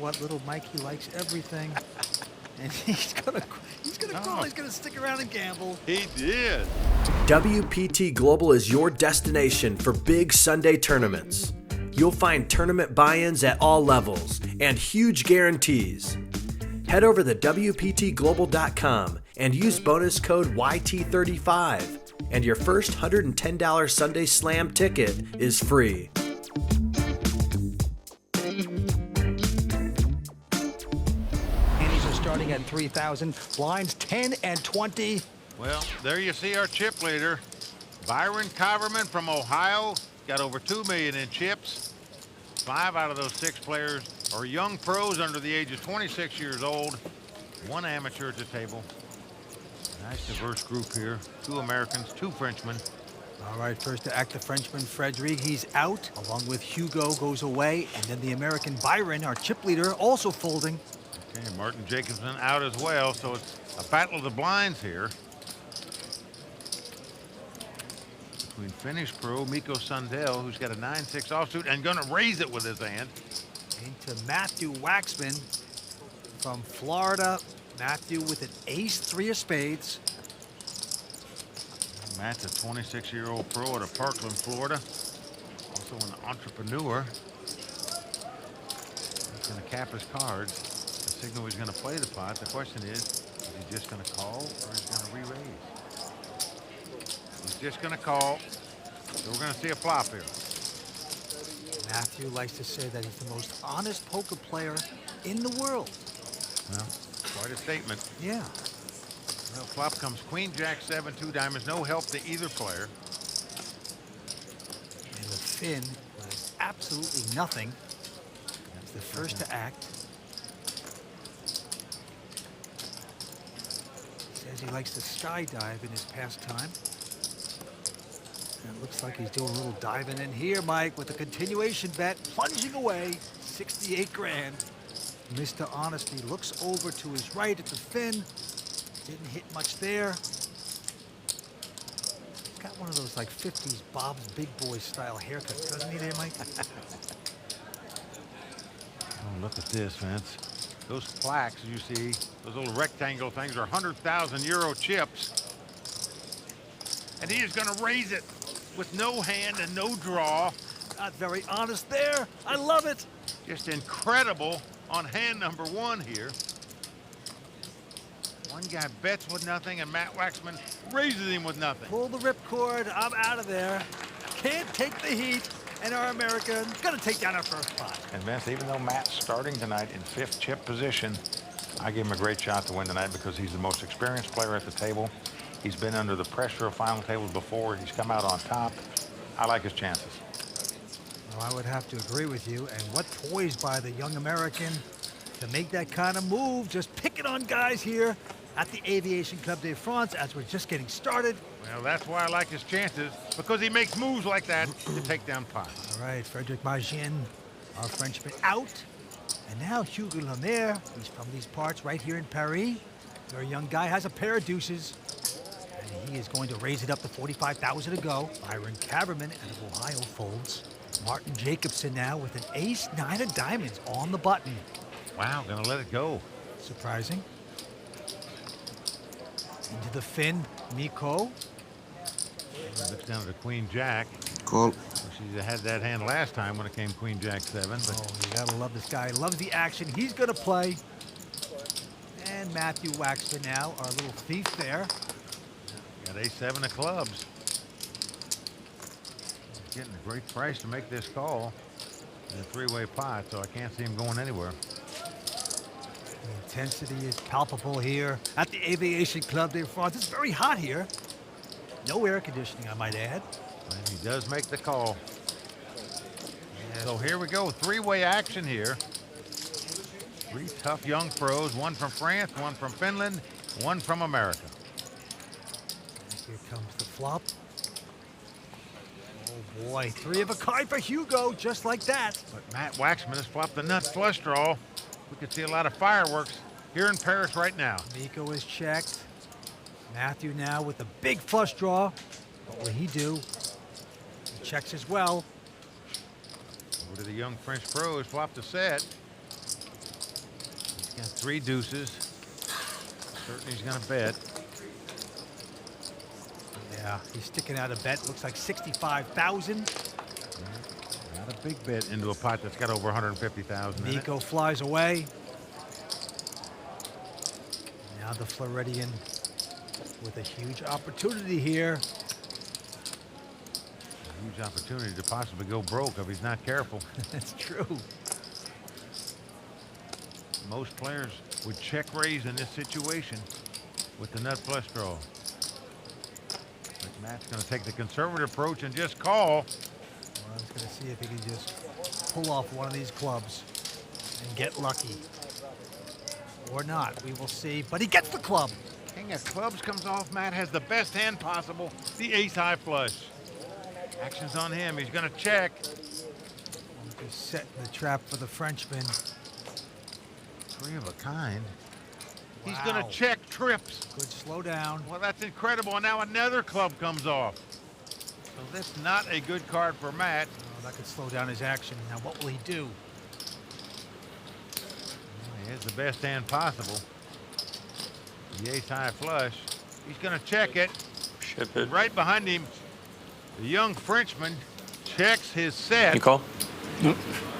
what, little Mike, he likes everything. And he's gonna call, he's gonna stick around and gamble. He did. WPT Global is your destination for big Sunday tournaments. You'll find tournament buy-ins at all levels and huge guarantees. Head over to WPTglobal.com and use bonus code YT35, and your first $110 Sunday Slam ticket is free. Starting at 3,000, blinds 10 and 20. Well, there you see our chip leader, Byron Kaverman from Ohio, got over 2 million in chips. 5 out of those 6 players are young pros under the age of 26 years old. 1 amateur at the table. Nice diverse group here. 2 Americans, 2 Frenchmen. All right, first to act the Frenchman, Frederic, he's out, along with Hugo goes away, and then the American Byron, our chip leader, also folding. Okay, Martin Jacobson out as well, so it's a battle of the blinds here. Between Finnish Pro, Mikko Sundell, who's got a 9-6 offsuit and gonna raise it with his hand. Into Matthew Waxman from Florida. Matthew with an ace-3 of spades. Matt's a 26-year-old pro out of Parkland, Florida. Also an entrepreneur. He's gonna cap his cards. Signal he's going to play the pot. The question is he just going to call or is he going to re-raise? He's just going to call. So we're going to see a flop here. Matthew likes to say that he's the most honest poker player in the world. Well, quite a statement. Yeah. Well, flop comes Queen, Jack, 7, 2 diamonds. No help to either player. And the Finn was absolutely nothing. That's the first to act. Says he likes to skydive in his pastime. And it looks like he's doing a little diving in here, Mike, with a continuation bet, plunging away, 68 grand. Mr. Honesty looks over to his right at the Finn. Didn't hit much there. He's got one of those like 50s Bob's Big Boy style haircuts, doesn't he there, Mike? Oh, look at this, Vince. Those plaques you see, those little rectangle things are 100,000 euro chips. And he is going to raise it with no hand and no draw. Not very honest there. I love it. Just incredible on hand number 1 here. One guy bets with nothing and Matt Waxman raises him with nothing. Pull the ripcord. I'm out of there. Can't take the heat. And our American's going to take down our first pot. And Vince, even though Matt's starting tonight in 5th chip position, I give him a great shot to win tonight because he's the most experienced player at the table. He's been under the pressure of final tables before. He's come out on top. I like his chances. Well, I would have to agree with you. And what poise by the young American to make that kind of move. Just picking on guys here at the Aviation Club de France as we're just getting started. Well, that's why I like his chances, because he makes moves like that to take down pots. All right, Frederic Magen, our Frenchman, out. And now Hugo Lemaire, he's from these parts right here in Paris. Very young guy, has a pair of deuces. And he is going to raise it up to 45,000 to go. Byron Kaverman out of Ohio folds. Martin Jacobson now with an ace-9 of diamonds on the button. Wow, gonna let it go. Surprising. Into the Finn, Mikko. Looks down to the Queen Jack. Call. She had that hand last time when it came Queen Jack 7. But oh, you gotta love this guy. Loves the action. He's gonna play. And Matthew Waxman now, our little thief there. got A7 of clubs. He's getting a great price to make this call in a 3-way pot, so I can't see him going anywhere. The intensity is palpable here at the Aviation Club de France. It's very hot here. No air conditioning, I might add. And he does make the call. Yes. So here we go, 3-way action here. 3 tough young pros, one from France, one from Finland, one from America. Here comes the flop. Oh boy, 3 of a kind for Hugo, just like that. But Matt Waxman has flopped the nut flush draw. We could see a lot of fireworks here in Paris right now. Mikko is checked. Matthew now with the big flush draw. What will he do? He checks as well. Over to the young French pro who's flopped a set. Got 3 deuces. Certainly he's going to bet. Yeah, he's sticking out a bet. Looks like 65,000. Not a big bet into a pot that's got over 150,000 in it. Mikko flies away. Now the Floridian with a huge opportunity here. A huge opportunity to possibly go broke if he's not careful. That's true. Most players would check raise in this situation with the nut flush draw. But Matt's going to take the conservative approach and just call. Well, I was going to see if he can just pull off one of these clubs and get lucky. Or not, we will see. But he gets the club. King of clubs comes off. Matt has the best hand possible, the ace high flush. Action's on him. He's going to check. Just setting the trap for the Frenchman. 3 of a kind. He's Wow. going to check trips. Good slow down. Well, that's incredible. And now another club comes off. So that's not a good card for Matt. Oh, that could slow down his action. Now what will he do? Well, he has the best hand possible. The ace high flush. He's going to check it. Ship it. Right behind him, the young Frenchman checks his set. You call? No,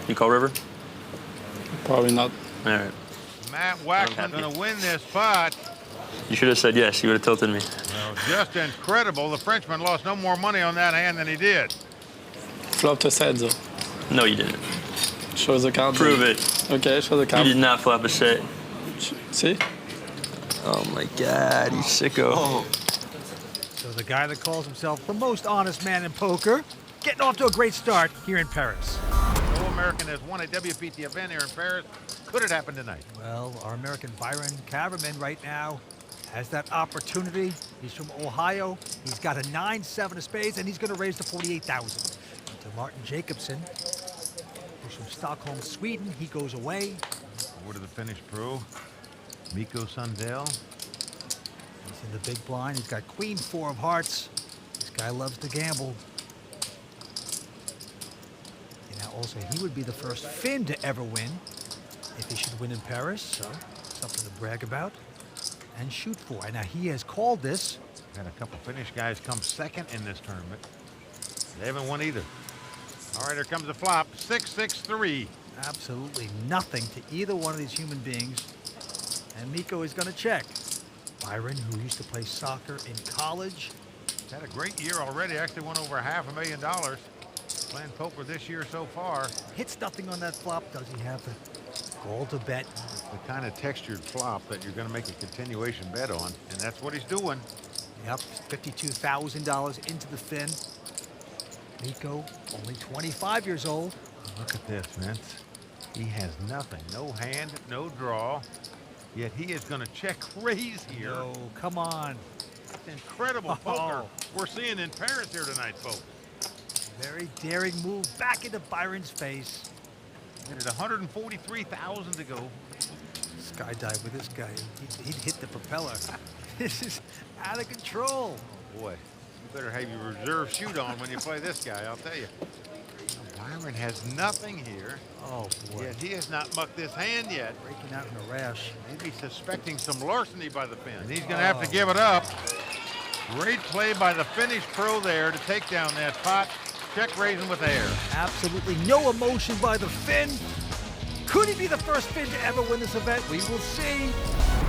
You call river? probably not. All right. Matt Waxman going to win this pot. You should have said yes. You would have tilted me. Well, just incredible. The Frenchman lost no more money on that hand than he did. Flop a set though. No, you didn't. Show the card. Prove it. Okay, show the You card. did not flop a set. See? Oh my God, you sicko. So the guy that calls himself the most honest man in poker, getting off to a great start here in Paris. No American has won a WPT event here in Paris. Could it happen tonight? Well, our American Byron Kaverman right now has that opportunity. He's from Ohio. He's got a 9-7 of spades, and he's going to raise to 48,000. To Martin Jacobson, who's from Stockholm, Sweden. He goes away. Over to the Finnish Pro, Mikko Sundell. He's in the big blind. He's got Queen 4 of hearts. This guy loves to gamble. And now also, he would be the first Finn to ever win if he should win in Paris. So something to brag about and shoot for. And now he has called this. Had a couple Finnish guys come second in this tournament. They haven't won either. All right, here comes the flop. 6-6-3. Absolutely nothing to either one of these human beings. And Mikko is going to check. Byron, who used to play soccer in college. Had a great year already. Actually won over $500,000 playing poker this year so far. Hits nothing on that flop. Does he have the goal to bet? It's the kind of textured flop that you're going to make a continuation bet on, and that's what he's doing. Yep, $52,000 into the Finn. Mikko, only 25 years old. Look at this, Vince. He has nothing. No hand, no draw. Yet he is going to check raise here. No, come on. That's incredible poker we're seeing in Paris here tonight, folks. Very daring move back into Byron's face. Made it 143,000 to go. Skydive with this guy. He'd hit the propeller. This is out of control. Boy, you better have your reserve shoot on when you play this guy, I'll tell you. Byron has nothing here. Oh, boy. Yet he has not mucked this hand yet. Breaking out in a rash. Maybe suspecting some larceny by the Finn. And he's going to have to give it up. Great play by the Finnish Pro there to take down that pot. Check raising with air. Absolutely no emotion by the Finn. Could he be the first Finn to ever win this event? We will see.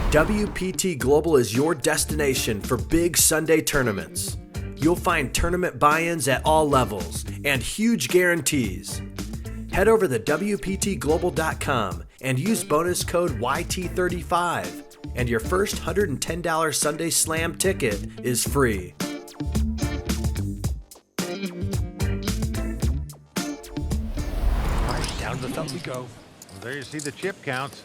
WPT Global is your destination for big Sunday tournaments. You'll find tournament buy-ins at all levels and huge guarantees. Head over to WPTglobal.com and use bonus code YT35, and your first $110 Sunday Slam ticket is free. Down the thumb we go. Well, there you see the chip counts.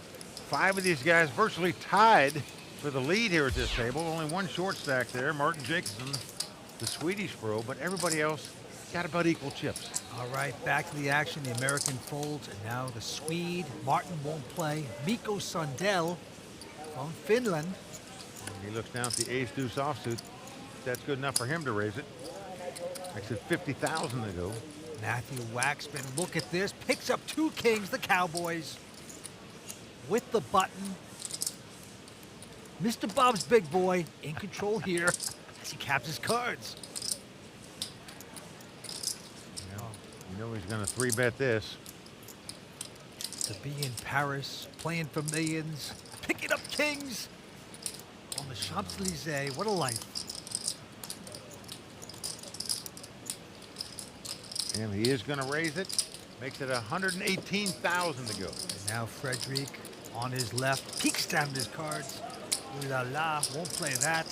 5 of these guys virtually tied for the lead here at this table. Only one short stack there, Martin Jacobson, the Swedish Pro, but everybody else got about equal chips. All right, back to the action. The American folds, and now the Swede. Martin won't play. Mikko Sundell from Finland. And he looks down at the ace-deuce offsuit. That's good enough for him to raise it. Makes it 50,000 to go. Matthew Waxman, look at this. Picks up 2 kings, the Cowboys. with the button. Mr. Bob's big boy in control here as he caps his cards. You know he's going to 3-bet this. To be in Paris, playing for millions, picking up kings on the Champs-Élysées. What a life. And he is going to raise it. Makes it 118,000 to go. And now Frederic on his left peeks down his cards. Ooh la la, won't play that.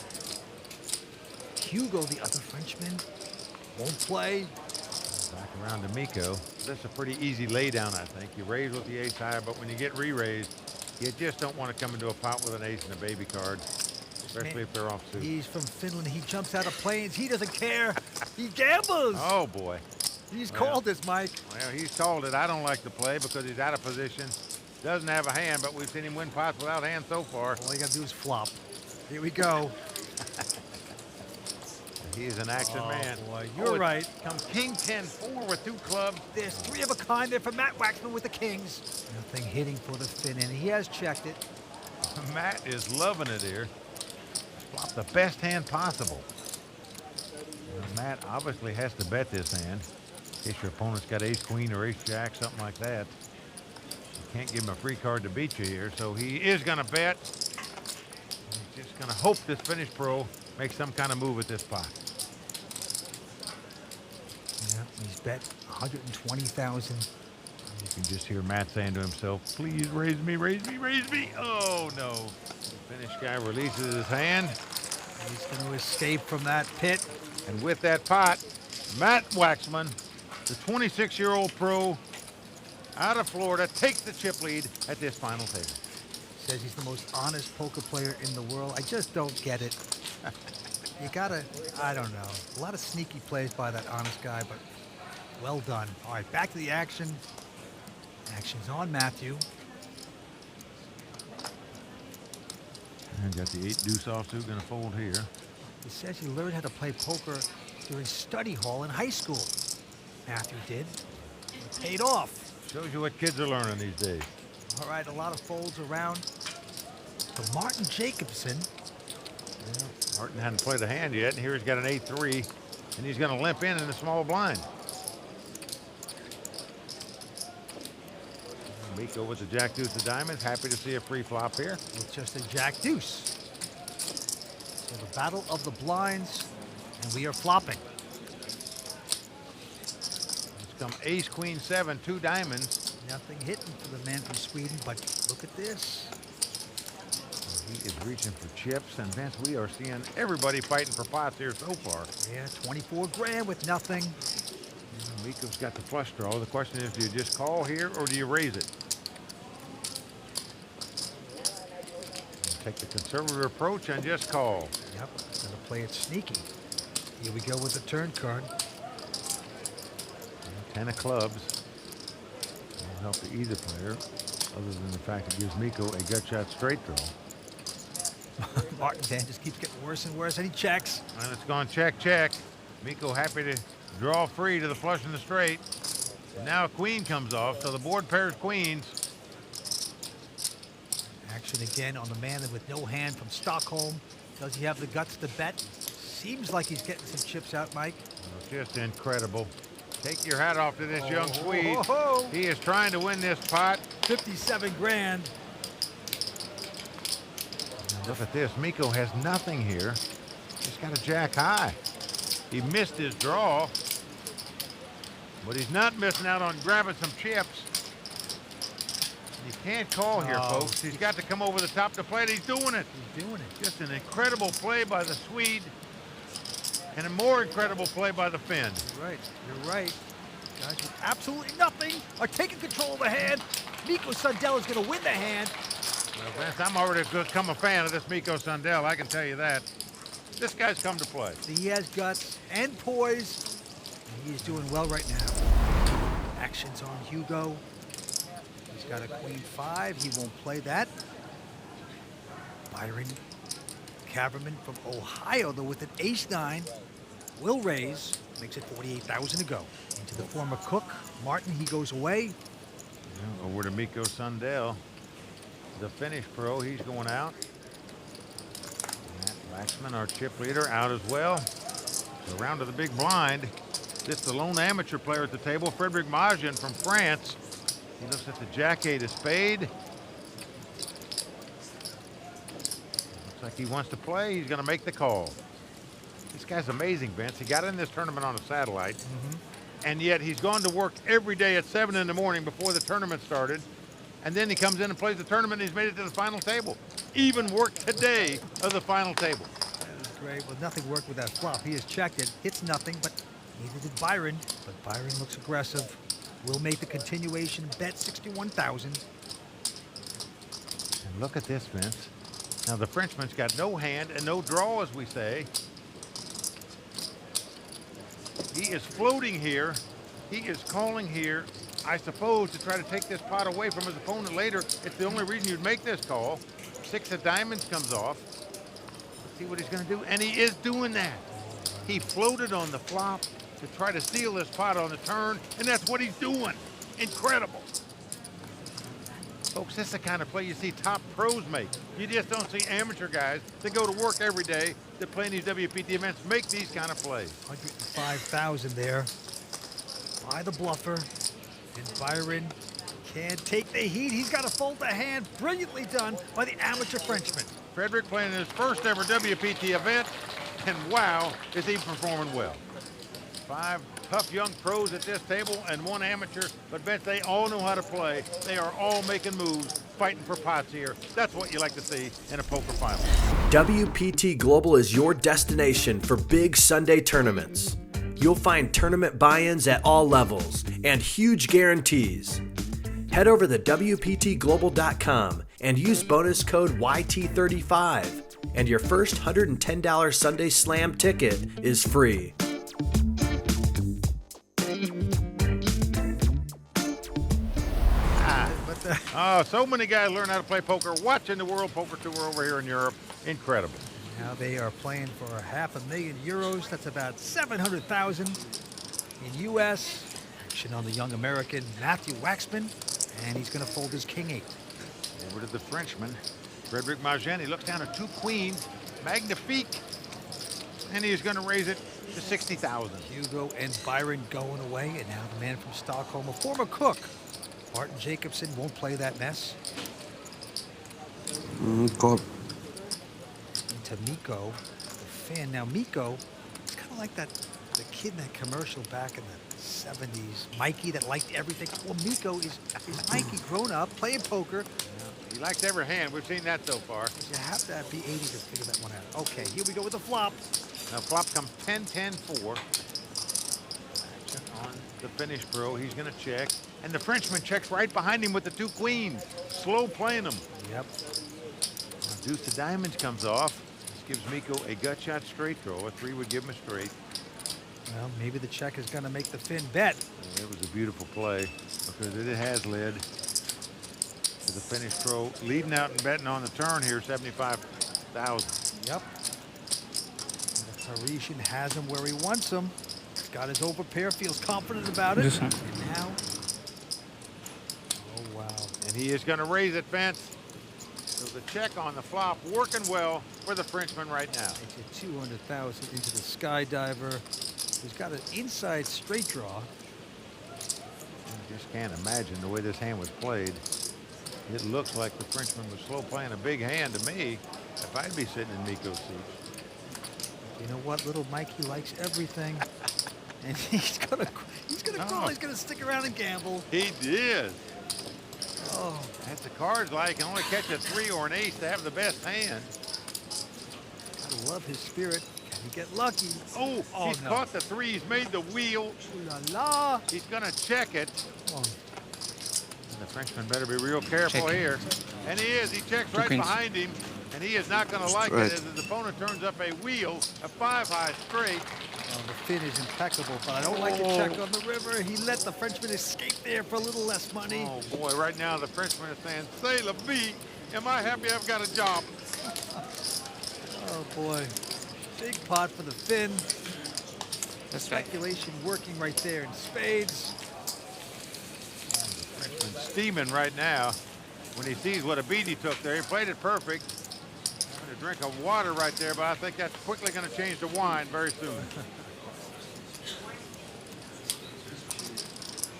Hugo, the other Frenchman, won't play. Back around to Mikko. That's a pretty easy laydown, I think. You raise with the ace high, but when you get re-raised, you just don't want to come into a pot with an ace and a baby card, especially if they're offsuit. He's from Finland. He jumps out of planes. He doesn't care. He gambles. Oh, boy. He's called this, Mike. Well, he's called it. I don't like to play because he's out of position. Doesn't have a hand, but we've seen him win pots without hand so far. All you got to do is flop. Here we go. He is an action man. Boy, you're right. Comes King 10-4 with 2 clubs. There's 3 of a kind there for Matt Waxman with the kings. Nothing hitting for the Finn, and he has checked it. Matt is loving it here. Flop the best hand possible. Now, Matt obviously has to bet this hand. In case your opponent's got ace queen or ace jack, something like that. You can't give him a free card to beat you here, so he is going to bet. He's just going to hope this Finnish Pro makes some kind of move at this pot. Yeah, he's bet 120,000. You can just hear Matt saying to himself, please raise me, raise me, raise me. Oh, no. The Finnish guy releases his hand. He's going to escape from that pit. And with that pot, Matt Waxman, the 26-year-old pro out of Florida, takes the chip lead at this final table. Says he's the most honest poker player in the world. I just don't get it. You gotta, I don't know. A lot of sneaky plays by that honest guy, but well done. All right, back to the action. Action's on Matthew. And got the 8 deuce offsuit, gonna fold here. He says he learned how to play poker during study hall in high school. Matthew did. It paid off. Shows you what kids are learning these days. All right, a lot of folds around. So Martin Jacobson. Yeah, Martin hadn't played a hand yet, and here he's got an 8-3, and he's gonna limp in the small blind. Mikko with the jack deuce of diamonds, happy to see a free flop here. With just a jack deuce. So the battle of the blinds, and we are flopping. It's come ace, queen, 7, 2 diamonds. Nothing hitting for the man from Sweden, but look at this. He is reaching for chips, and Vince, we are seeing everybody fighting for pots here so far. Yeah, 24 grand with nothing. Mikko's got the flush draw. The question is, do you just call here or do you raise it? Take the conservative approach and just call. Yep, gonna play it sneaky. Here we go with the turn card. 10 of clubs. Won't help to either player, other than the fact it gives Mikko a gut shot straight draw. Martin's hand just keeps getting worse and worse, and he checks. And it's gone check, check. Mikko happy to draw free to the flush and the straight. And now a queen comes off, so the board pairs queens. Action again on the man with no hand from Stockholm. Does he have the guts to bet? Seems like he's getting some chips out, Mike. Just incredible. Take your hat off to this young Swede. Oh. He is trying to win this pot. 57 grand. Look at this. Mikko has nothing here. He's got a jack high. He missed his draw, but he's not missing out on grabbing some chips. You can't call here, folks. He's got to come over the top to play it. He's doing it. He's doing it. Just an incredible play by the Swede, and a more incredible play by the Finn. You're right. You're right. Guys with absolutely nothing are taking control of the hand. Mikko Sundell is going to win the hand. Well, Vince, I'm already become a fan of this Mikko Sundell. I can tell you that. This guy's come to play. He has guts and poise, and he is doing well right now. Action's on Hugo. He's got a queen 5. He won't play that. Byron Kaverman from Ohio, though, with an ace-9, will raise. Makes it 48,000 to go. Into the former cook, Martin, he goes away. Yeah, over to Mikko Sundell. the Finnish Pro. He's going out. Waxman, our chip leader, out as well. So round to the big blind. This the lone amateur player at the table, Frederic Magen from France. He looks at the jack-8 of spade. Looks like he wants to play. He's going to make the call. This guy's amazing, Vince. He got in this tournament on a satellite, and yet he's gone to work every day at 7 in the morning before the tournament started. And then he comes in and plays the tournament, and he's made it to the final table. Even worked today of the final table. That is great. Well, nothing worked with that flop. He has checked it. Hits nothing, but neither did Byron. But Byron looks aggressive. Will make the continuation bet 61,000. And look at this, Vince. Now, the Frenchman's got no hand and no draw, as we say. He is floating here. He is calling here, I suppose, to try to take this pot away from his opponent later. It's the only reason you'd make this call. 6 of diamonds comes off. Let's see what he's going to do. And he is doing that. He floated on the flop to try to steal this pot on the turn, and that's what he's doing. Incredible. Folks, this is the kind of play you see top pros make. You just don't see amateur guys that go to work every day that play in these WPT events make these kind of plays. 105,000 there by the bluffer. And Byron can't take the heat. He's got to fold the hand. Brilliantly done by the amateur Frenchman. Frederic playing his first ever WPT event, and wow, is he performing well. 5 tough young pros at this table and 1 amateur, but Vince, they all know how to play. They are all making moves, fighting for pots here. That's what you like to see in a poker final. WPT Global is your destination for big Sunday tournaments. You'll find tournament buy-ins at all levels and huge guarantees. Head over to WPTglobal.com and use bonus code YT35, and your first $110 Sunday Slam ticket is free. Oh, so many guys learn how to play poker watching the World Poker Tour over here in Europe. Incredible. Now they are playing for €500,000. That's about 700,000 in U.S. Action on the young American Matthew Waxman, and he's going to fold his king-8. Over to the Frenchman, Frederic Magen. He looks down at 2 queens, magnifique, and he's going to raise it to 60,000. Hugo and Byron going away, and now the man from Stockholm, a former cook, Martin Jacobson, won't play that mess. Call. To Mikko, the fan. Now Mikko, it's kind of like the kid in that commercial back in the 70s, Mikey, that liked everything. Well, Mikko is Mikey grown up, playing poker. He likes every hand. We've seen that so far. You have to be 80 to figure that one out. Okay, here we go with the flop. Now flop comes 10-10-4. On the Finnish Pro, he's going to check. And the Frenchman checks right behind him with the 2 queens. Slow playing them. Yep. Now, deuce of diamonds comes off. This gives Mikko a gut shot straight draw. A 3 would give him a straight. Well, maybe the check is going to make the Finn bet. It was a beautiful play because it has led to the Finnish Pro leading out and betting on the turn here, 75,000. Yep. And the Parisian has him where he wants him. He's got his overpair, feels confident about it. Yes, and now, oh wow. And he is going to raise it, Vince. So the check on the flop working well for the Frenchman right now. Into 200,000 into the skydiver. He's got an inside straight draw. I just can't imagine the way this hand was played. It looks like the Frenchman was slow playing a big hand to me if I'd be sitting in Mikko's seat. You know what? Little Mikey likes everything. And he's gonna call. He's gonna stick around and gamble. He did. Oh, That's the cards like. Can only catch a 3 or an ace to have the best hand. I love his spirit. Can he get lucky? Oh, he's no. caught the 3. He's made the wheel. Ooh la la. He's going to check it. Oh, And the Frenchman better be real careful here. And he is. He checks right queens. behind him. And he is not going to like Right. it as his opponent turns up a wheel, a 5-high straight. well, the Finn is impeccable, but I don't like the check on the river. He let the Frenchman escape there for a little less money. Oh, boy, right now the Frenchman is saying, "C'est la vie. Am I happy I've got a job?" Oh, boy. Big pot for the Finn. That's right. Speculation working right there in spades. Frenchman steaming right now. when he sees what a beat he took there. He played it perfect. A drink of water right there, but I think that's quickly going to change to wine very soon.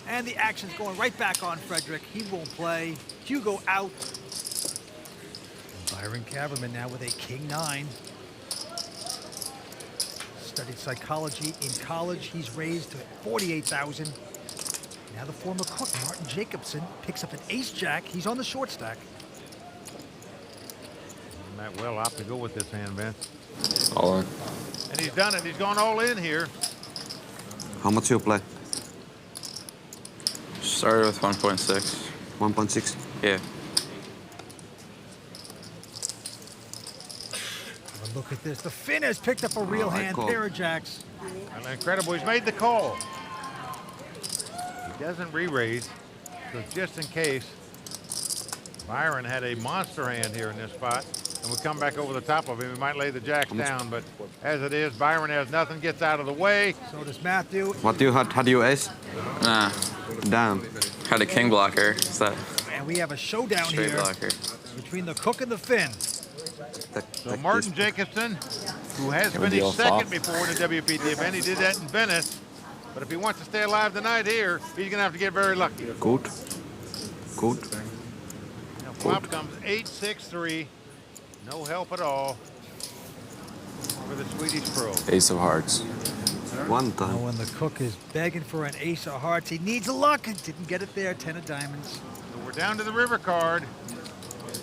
And the action's going right back on Frederic. He won't play. Hugo out. Byron Kaverman now with a king-9. Studied psychology in college. He's raised to 48,000. Now the former cook, Martin Jacobson, picks up an ace-jack. He's on the short stack. Matt well opt to go with this hand, Vince. All in. And he's done it. He's gone all in here. How much you play? Started with 1.6. 1.6. Yeah. But look at this. The Finn has picked up a real hand, call. pair of jacks. And incredible. He's made the call. He doesn't re-raise, so just in case. Byron had a monster hand here in this spot, and we come back over the top of him. He might lay the jacks down, but as it is, Byron has nothing, gets out of the way. So does Matthew. What you had you ace? Nah. Down. Had a king blocker. Is that And we have a showdown straight here blocker? between the cook and the Finn. So Martin Jacobson, who has finished second before in the WPT event, he did that in Venice. But if he wants to stay alive tonight here, he's going to have to get very lucky. Good. Good. Now flop comes 8-6-3. No help at all for the Swedish pro. Ace of hearts. One Now time. when the cook is begging for an ace of hearts, he needs luck. Didn't get it there. 10 of diamonds. So we're down to the river card.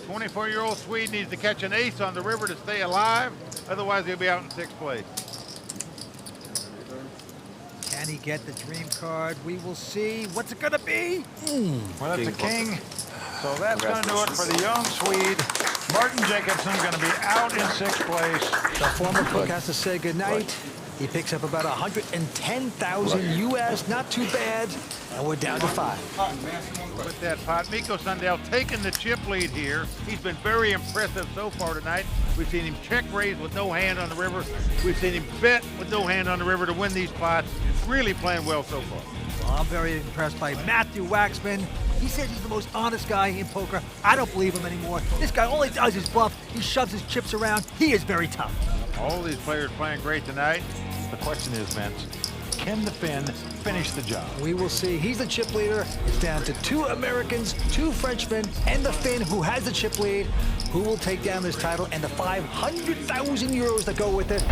24-year-old Swede needs to catch an ace on the river to stay alive. Otherwise, he'll be out in 6th place. Can he get the dream card? We will see. What's it going to be? Well, it's a king. So that's going to do it for the young Swede. Martin Jacobson going to be out in 6th place. The former cook has to say goodnight. He picks up about 110,000 US. Not too bad. And we're down to 5. With that pot, Mikko Sundell taking the chip lead here. He's been very impressive so far tonight. We've seen him check raise with no hand on the river. We've seen him bet with no hand on the river to win these pots. Really playing well so far. Well, I'm very impressed by Matthew Waxman. He says he's the most honest guy in poker. I don't believe him anymore. This guy, all he does is bluff. He shoves his chips around. He is very tough. All these players playing great tonight. The question is, Vince, can the Finn finish the job? We will see. He's the chip leader. It's down to 2 Americans, 2 Frenchmen, and the Finn who has the chip lead. Who will take down this title and the 500,000 euros that go with it?